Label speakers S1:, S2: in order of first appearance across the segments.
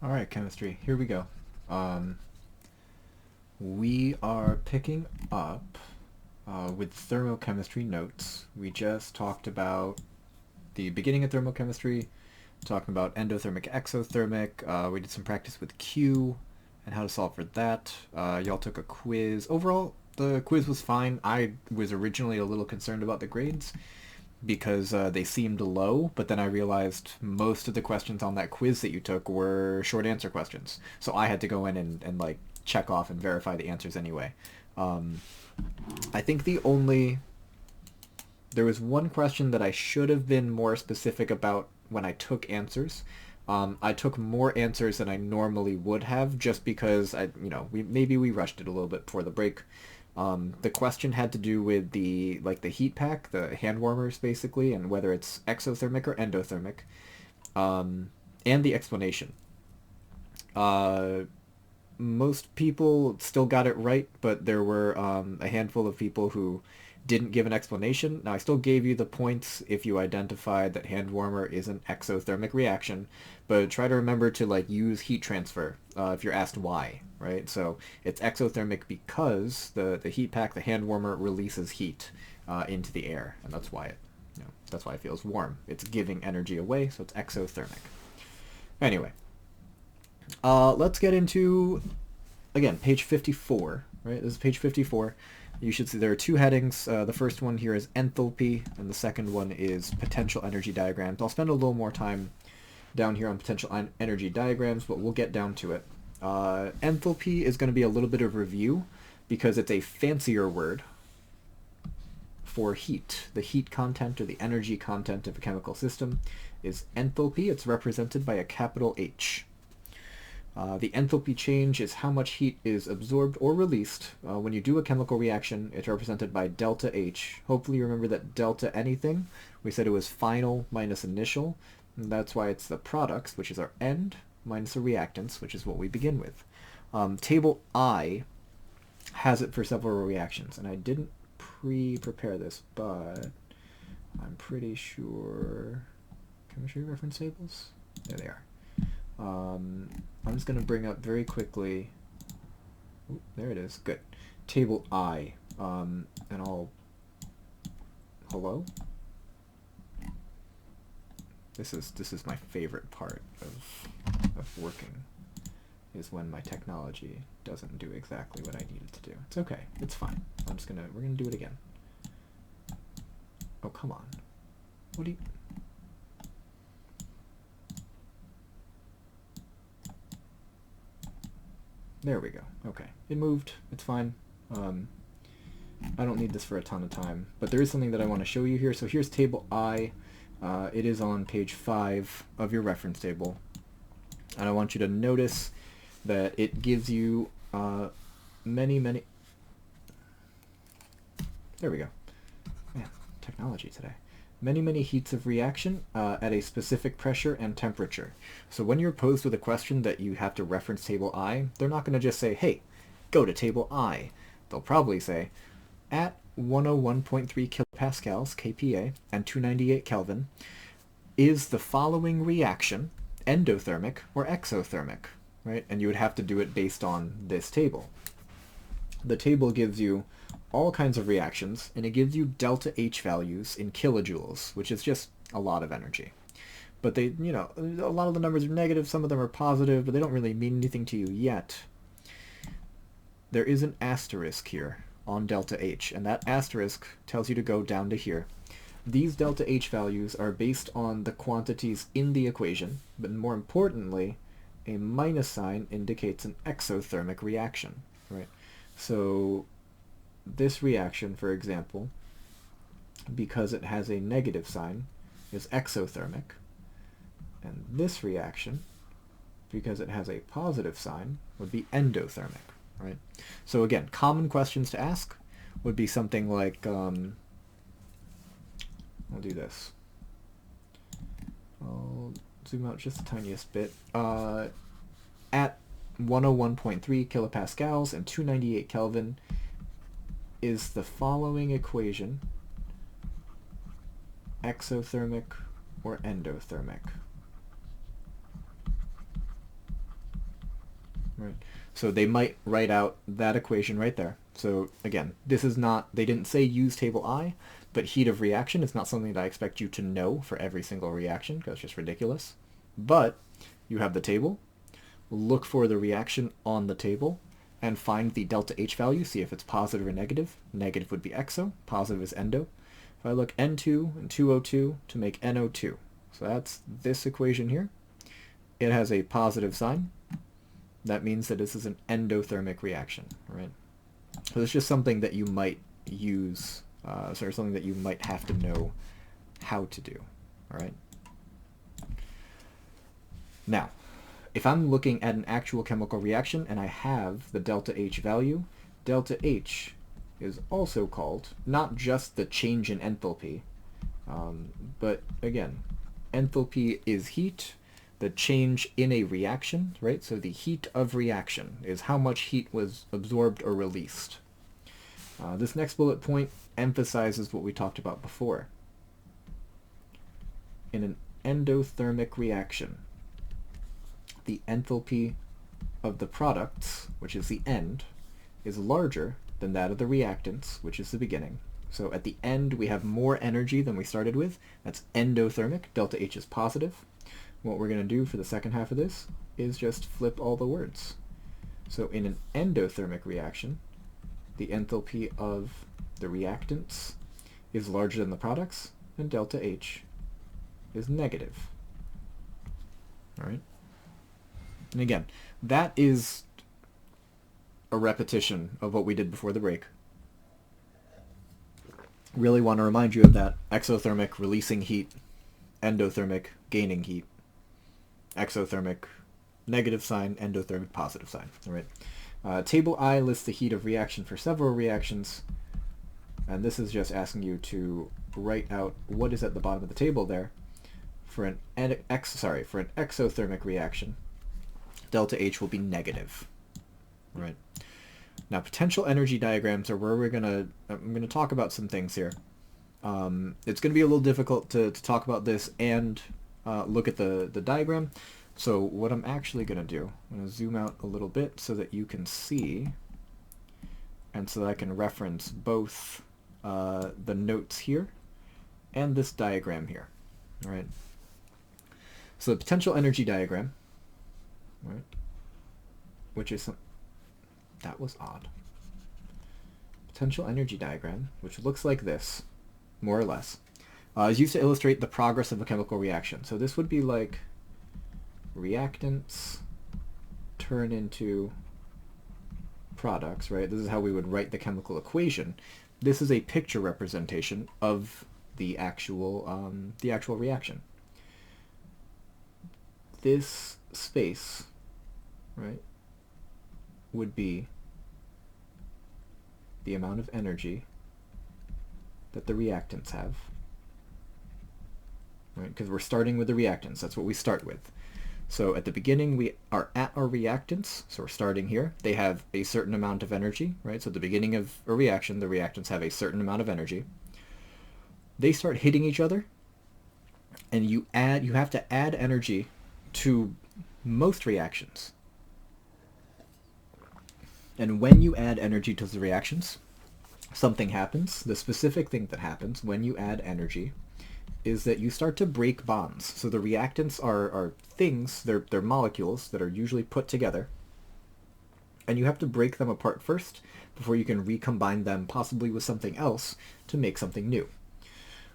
S1: All right, chemistry. Here we go. Um, we are picking up with thermochemistry notes. We just talked about the beginning of thermochemistry, talking about endothermic, exothermic. We did some practice with Q and how to solve for that. Y'all took a quiz. Overall, the quiz was fine. I was originally a little concerned about the grades because they seemed low, but then I realized most of the questions on that quiz that you took were short answer questions. So I had to go in and like check off and verify the answers anyway. Um, I think there was one question that I should have been more specific about when I took answers. I took more answers than I normally would have just because we rushed it a little bit before the break. The question had to do with the heat pack, the hand warmers basically, and whether it's exothermic or endothermic, and the explanation. Uh, Most people still got it right, but there were a handful of people who didn't give an explanation. Now, I still gave you the points if you identified that hand warmer is an exothermic reaction, but try to remember to use heat transfer if you're asked why, right? So it's exothermic because the heat pack, the hand warmer, releases heat into the air, and that's why it feels warm. It's giving energy away, so it's exothermic. Anyway, let's get into, again, page 54, right? This is page 54. You should see there are two headings. The first one here is enthalpy, and the second one is potential energy diagrams. I'll spend a little more time down here on potential energy diagrams, but we'll get down to it. Enthalpy is going to be a little bit of review because it's a fancier word for heat. The heat content or the energy content of a chemical system is enthalpy. It's represented by a capital H. The enthalpy change is how much heat is absorbed or released when you do a chemical reaction. It's represented by delta H. Hopefully you remember that delta anything, we said it was final minus initial. And that's why it's the products, which is our end, minus the reactants, which is what we begin with. Table I has it for several reactions, and I didn't prepare this, but I'm pretty sure... Chemistry reference tables? There they are. I'm just going to bring up very quickly... Ooh, there it is. Good. Table I. And I'll... Hello? This is my favorite part of working, is when my technology doesn't do exactly what I need it to do. It's okay. It's fine. We're gonna do it again. Oh, come on. What do you... There we go. Okay. It moved. It's fine. I don't need this for a ton of time, but there is something that I want to show you here. So here's table I. It is on page 5 of your reference table. And I want you to notice that it gives you many... There we go. Man, technology today. Many heats of reaction at a specific pressure and temperature. So when you're posed with a question that you have to reference table I, they're not going to just say, hey, go to table I. They'll probably say, at 101.3 kilopascals, kPa, and 298 Kelvin, is the following reaction endothermic or exothermic, right? And you would have to do it based on this table. The table gives you all kinds of reactions, and it gives you delta H values in kilojoules, which is just a lot of energy. But a lot of the numbers are negative, some of them are positive, but they don't really mean anything to you yet. There is an asterisk here on delta H, and that asterisk tells you to go down to here. These delta H values are based on the quantities in the equation, but more importantly, a minus sign indicates an exothermic reaction, right? So this reaction, for example, because it has a negative sign, is exothermic, and this reaction, because it has a positive sign, would be endothermic, right? So again, common questions to ask would be something like, I'll do this. I'll zoom out just the tiniest bit. At 101.3 kilopascals and 298 Kelvin, is the following equation exothermic or endothermic? right? So they might write out that equation right there. So again, this is not, they didn't say use table I, but heat of reaction is not something that I expect you to know for every single reaction, because it's just ridiculous. But you have the table, look for the reaction on the table, and find the delta H value, see if it's positive or negative. Negative would be exo, positive is endo. If I look N2 and 2O2 to make NO2, so that's this equation here. It has a positive sign. That means that this is an endothermic reaction, right? So it's just something that you might use, or something that you might have to know how to do, all right? Now, if I'm looking at an actual chemical reaction and I have the delta H value, delta H is also called not just the change in enthalpy, but again, enthalpy is heat, the change in a reaction, right? So the heat of reaction is how much heat was absorbed or released. This next bullet point emphasizes what we talked about before. In an endothermic reaction, the enthalpy of the products, which is the end, is larger than that of the reactants, which is the beginning. So at the end, we have more energy than we started with. That's endothermic. Delta H is positive. What we're going to do for the second half of this is just flip all the words. So in an endothermic reaction, the enthalpy of the reactants is larger than the products, and delta H is negative. All right? And again, that is a repetition of what we did before the break. Really want to remind you of that. Exothermic, releasing heat. Endothermic, gaining heat. Exothermic, negative sign. Endothermic, positive sign. All right. Table I lists the heat of reaction for several reactions. And this is just asking you to write out what is at the bottom of the table there. For an exothermic reaction, delta H will be negative. Right. Now, potential energy diagrams are where I'm gonna talk about some things here. It's gonna be a little difficult to talk about this and look at the diagram. So what I'm actually gonna do, I'm gonna zoom out a little bit so that you can see, and so that I can reference both the notes here and this diagram here. All right. So the potential energy diagram, right, which is that was odd. Potential energy diagram, which looks like this, more or less, is used to illustrate the progress of a chemical reaction. So this would be like reactants turn into products, right? This is how we would write the chemical equation. This is a picture representation of the actual reaction. This space, right, would be the amount of energy that the reactants have, right? Because we're starting with the reactants. That's what we start with. So at the beginning, we are at our reactants. So we're starting here. They have a certain amount of energy, right? So at the beginning of a reaction, the reactants have a certain amount of energy. They start hitting each other, and you have to add energy to most reactions. And when you add energy to the reactions, something happens. The specific thing that happens when you add energy is that you start to break bonds. So the reactants are things, they're molecules that are usually put together, and you have to break them apart first before you can recombine them possibly with something else to make something new.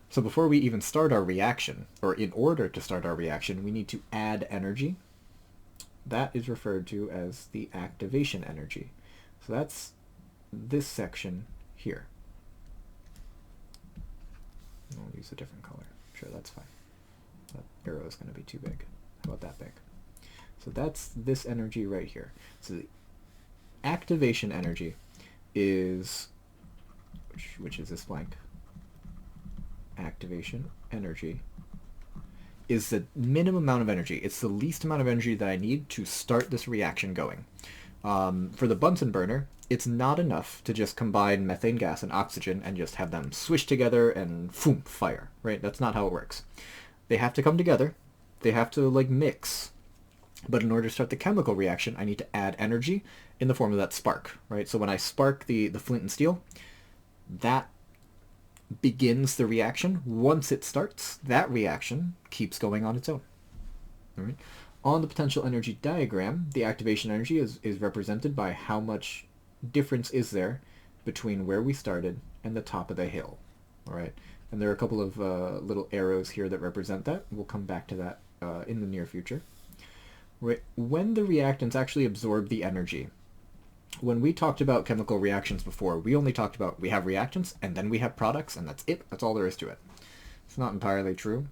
S1: So before we even start our reaction, or in order to start our reaction, we need to add energy. That is referred to as the activation energy. So that's this section here. I'll use a different color. Sure, that's fine. That arrow is going to be too big. How about that big? So that's this energy right here. So the activation energy is, which is this blank. Activation energy is the minimum amount of energy. It's the least amount of energy that I need to start this reaction going. For the Bunsen burner, it's not enough to just combine methane gas and oxygen and just have them swish together and boom, fire, right? That's not how it works. They have to come together. They have to like mix. But in order to start the chemical reaction, I need to add energy in the form of that spark, right? So when I spark the flint and steel, that begins the reaction. Once it starts, that reaction keeps going on its own. All right? On the potential energy diagram, the activation energy is represented by how much difference is there between where we started and the top of the hill. All right? And there are a couple of little arrows here that represent that. We'll come back to that in the near future. Right? When the reactants actually absorb the energy, when we talked about chemical reactions before, we only talked about we have reactants and then we have products, and that's it. That's all there is to it. It's not entirely true.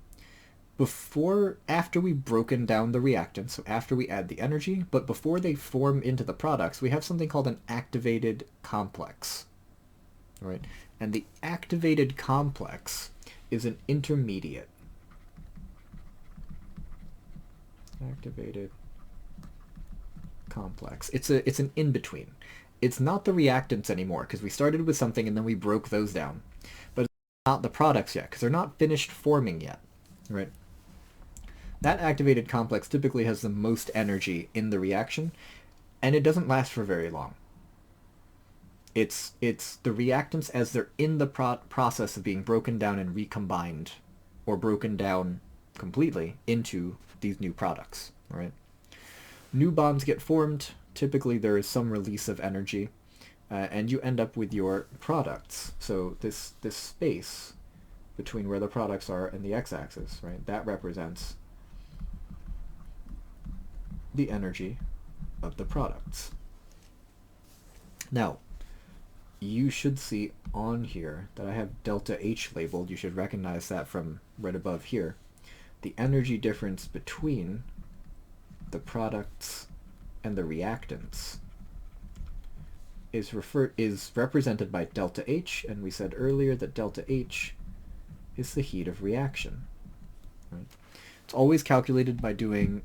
S1: After we've broken down the reactants, so after we add the energy, but before they form into the products, we have something called an activated complex. Right? And the activated complex is an intermediate. Activated complex. It's an in-between. It's not the reactants anymore, because we started with something and then we broke those down. But it's not the products yet, because they're not finished forming yet. Right? That activated complex typically has the most energy in the reaction, and it doesn't last for very long. It's the reactants as they're in the process of being broken down and recombined, or broken down completely into these new products. Right? New bonds get formed. Typically there is some release of energy, and you end up with your products. So this space between where the products are and the x-axis, right, that represents the energy of the products. Now, you should see on here that I have delta H labeled. You should recognize that from right above here. The energy difference between the products and the reactants is represented by delta H, and we said earlier that delta H is the heat of reaction. Right? It's always calculated by doing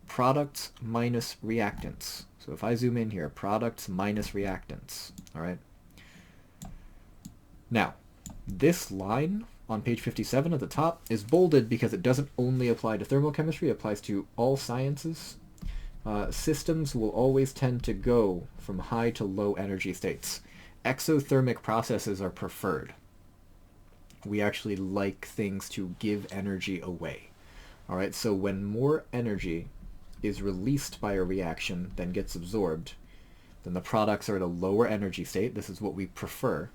S1: products minus reactants. So if I zoom in here, products minus reactants. All right. Now, this line on page 57 at the top is bolded because it doesn't only apply to thermochemistry, it applies to all sciences. Systems will always tend to go from high to low energy states. Exothermic processes are preferred. We actually like things to give energy away. All right, so when more energy is released by a reaction than gets absorbed, then the products are at a lower energy state. This is what we prefer.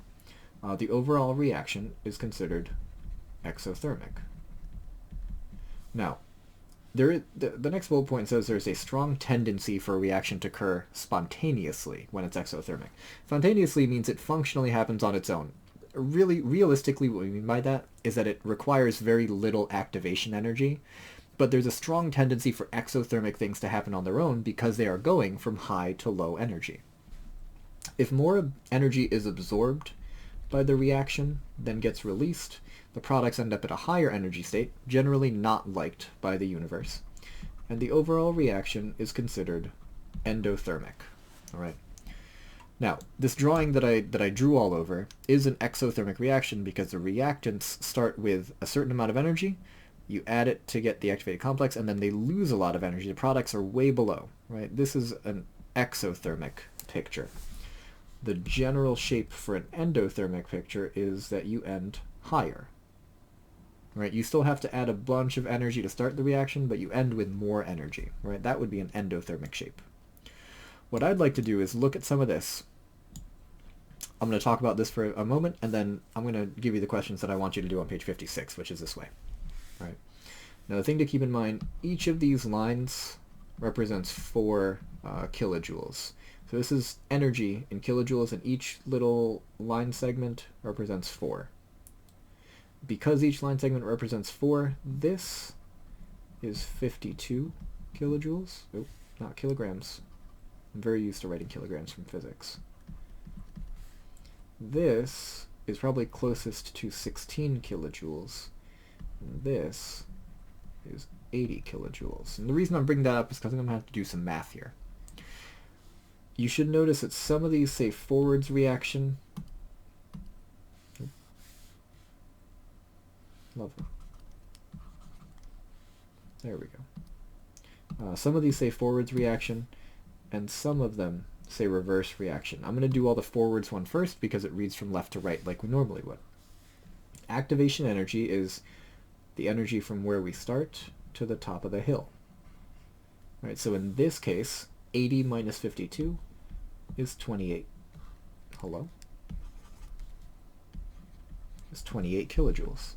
S1: The overall reaction is considered exothermic. Now, the next bullet point says there's a strong tendency for a reaction to occur spontaneously when it's exothermic. Spontaneously means it functionally happens on its own. Really, realistically, what we mean by that is that it requires very little activation energy, but there's a strong tendency for exothermic things to happen on their own because they are going from high to low energy. If more energy is absorbed by the reaction than gets released, the products end up at a higher energy state, generally not liked by the universe, and the overall reaction is considered endothermic. All right. Now, this drawing that I drew all over is an exothermic reaction because the reactants start with a certain amount of energy, you add it to get the activated complex, and then they lose a lot of energy. The products are way below, right? This is an exothermic picture. The general shape for an endothermic picture is that you end higher. Right? You still have to add a bunch of energy to start the reaction, but you end with more energy. Right? That would be an endothermic shape. What I'd like to do is look at some of this. I'm going to talk about this for a moment, and then I'm going to give you the questions that I want you to do on page 56, which is this way. All right. Now, the thing to keep in mind, each of these lines represents 4 kilojoules. So this is energy in kilojoules, and each little line segment represents 4. Because each line segment represents 4, this is 52 kilojoules. Oh, not kilograms. I'm very used to writing kilograms from physics. This is probably closest to 16 kilojoules. And this is 80 kilojoules. And the reason I'm bringing that up is because I'm going to have to do some math here. You should notice that some of these say forwards reaction. Lovely. There we go. Some of these say forwards reaction, and some of them say reverse reaction. I'm going to do all the forwards one first because it reads from left to right like we normally would. Activation energy is the energy from where we start to the top of the hill. All right, so in this case, 80 minus 52 is 28. Hello? It's 28 kilojoules.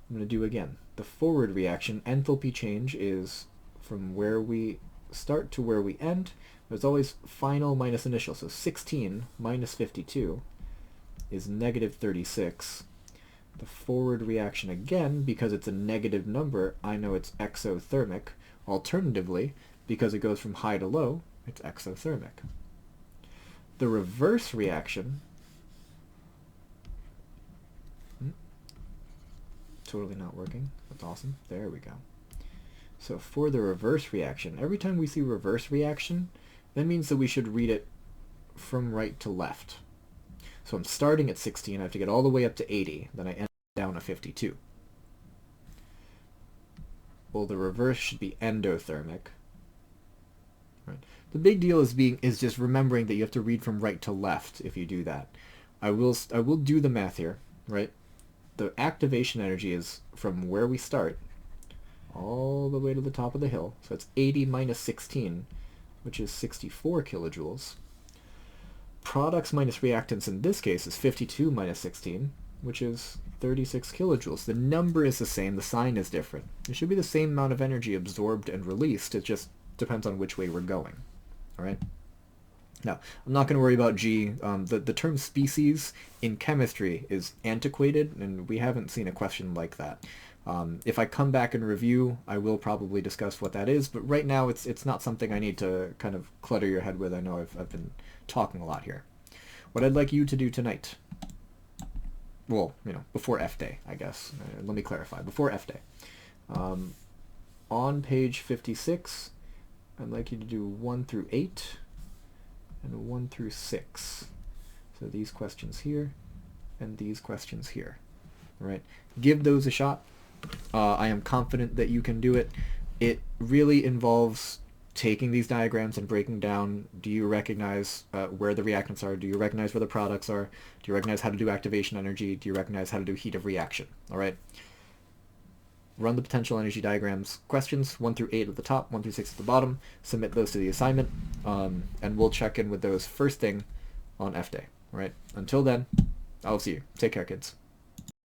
S1: I'm going to do again. The forward reaction, enthalpy change, is from where we start to where we end. There's always final minus initial, so 16 minus 52 is negative 36. The forward reaction again, because it's a negative number, I know it's exothermic. Alternatively, because it goes from high to low, it's exothermic. The reverse reaction, totally not working. That's awesome. There we go. So for the reverse reaction, every time we see reverse reaction, that means that we should read it from right to left. So I'm starting at 16, I have to get all the way up to 80, then I end down to 52. Well, the reverse should be endothermic. Right. The big deal is just remembering that you have to read from right to left if you do that. I will do the math here, right? The activation energy is from where we start all the way to the top of the hill. So it's 80 minus 16, which is 64 kilojoules. Products minus reactants in this case is 52 minus 16, which is 36 kilojoules. The number is the same, the sign is different. It should be the same amount of energy absorbed and released, it just depends on which way we're going. All right? Now, I'm not going to worry about G. The term species in chemistry is antiquated, and we haven't seen a question like that. If I come back and review, I will probably discuss what that is, but right now it's not something I need to kind of clutter your head with. I know I've been talking a lot here. What I'd like you to do tonight, well, before F Day, I guess. Let me clarify. Before F Day. On page 56, I'd like you to do 1 through 8 and 1 through 6. So these questions here and these questions here. All right? Give those a shot. I am confident that you can do it. It really involves taking these diagrams and breaking down, do you recognize where the reactants are? Do you recognize where the products are? Do you recognize how to do activation energy? Do you recognize how to do heat of reaction? All right. Run the potential energy diagrams questions 1 through 8 at the top, 1 through 6 at the bottom. Submit those to the assignment, and we'll check in with those first thing on F Day. All right. Until then, I'll see you. Take care, kids.